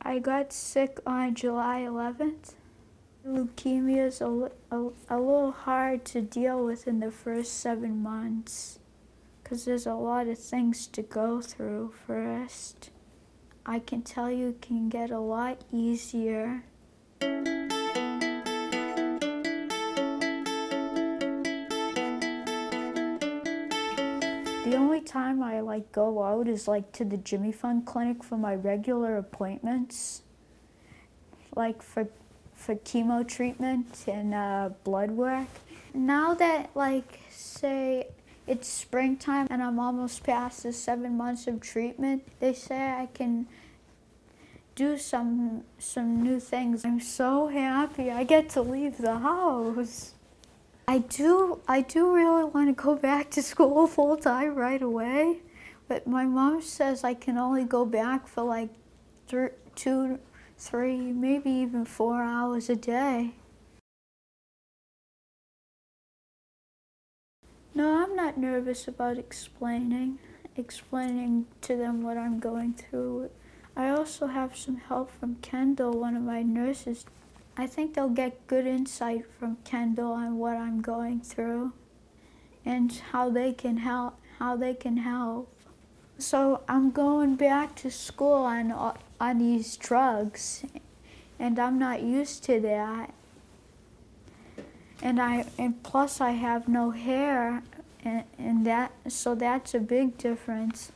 I got sick on July 11th. Leukemia is a little hard to deal with in the first 7 months because there's a lot of things to go through first. I can tell you it can get a lot easier. The only time I go out is to the Jimmy Fund clinic for my regular appointments, for chemo treatment and blood work. Now that say it's springtime and I'm almost past the 7 months of treatment, they say I can do some new things. I'm so happy I get to leave the house. I do really want to go back to school full time right away, but my mom says I can only go back for 2, 3, maybe even 4 hours a day. No, I'm not nervous about explaining to them what I'm going through. I also have some help from Kendall, one of my nurses. I think they'll get good insight from Kendall on what I'm going through and how they can help. So I'm going back to school on these drugs, and I'm not used to that. And plus I have no hair, so that's a big difference.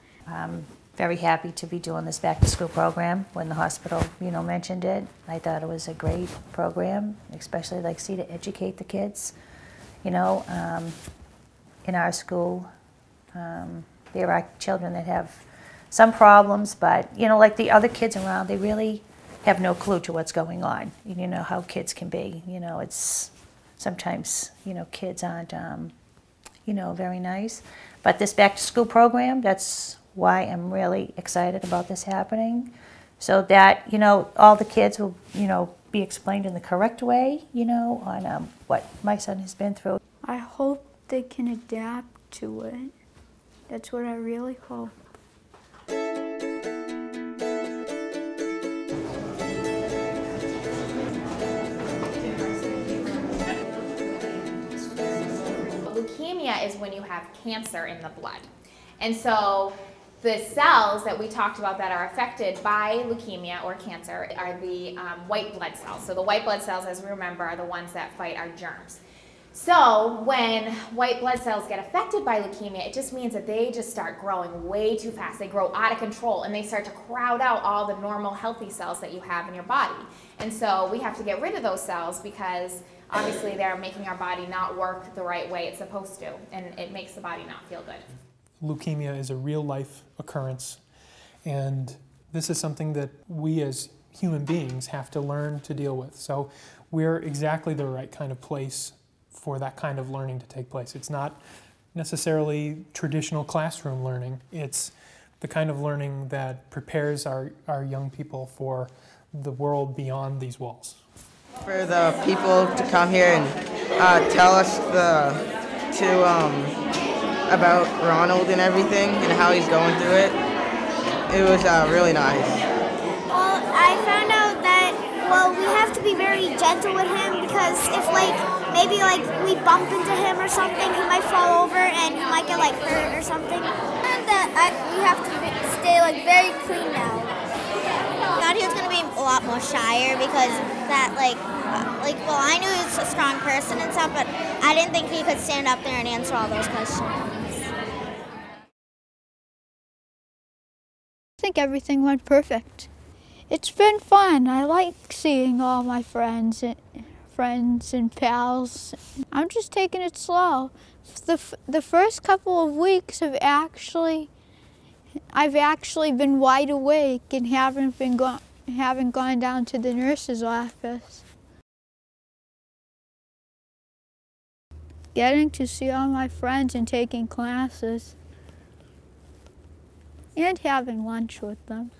Very happy to be doing this back to school program. When the hospital, mentioned it, I thought it was a great program, especially to educate the kids. In our school, there are children that have some problems, but like the other kids around, they really have no clue to what's going on. You know how kids can be. It's sometimes kids aren't very nice. But this back to school program, that's why I'm really excited about this happening, so that all the kids will be explained in the correct way on what my son has been through. I hope they can adapt to it. That's what I really hope. Leukemia is when you have cancer in the blood. And so the cells that we talked about that are affected by leukemia or cancer are the white blood cells. So the white blood cells, as we remember, are the ones that fight our germs. So when white blood cells get affected by leukemia, it just means that they just start growing way too fast. They grow out of control, and they start to crowd out all the normal healthy cells that you have in your body. And so we have to get rid of those cells because obviously they're making our body not work the right way it's supposed to, and it makes the body not feel good. Leukemia is a real-life occurrence, and this is something that we as human beings have to learn to deal with. So we're exactly the right kind of place for that kind of learning to take place. It's not necessarily traditional classroom learning. It's the kind of learning that prepares our young people for the world beyond these walls. For the people to come here and tell us about Ronald and everything and how he's going through it, it was really nice. Well, I found out that, we have to be very gentle with him because if maybe we bump into him or something, he might fall over and he might get hurt or something. And that we have to stay very clean now. I thought he was going to be a lot more shyer because that I knew he was a strong person and stuff, but I didn't think he could stand up there and answer all those questions. I think everything went perfect. It's been fun. I like seeing all my friends and pals. I'm just taking it slow. The first couple of weeks I've actually been wide awake and haven't gone down to the nurse's office. Getting to see all my friends and taking classes and having lunch with them.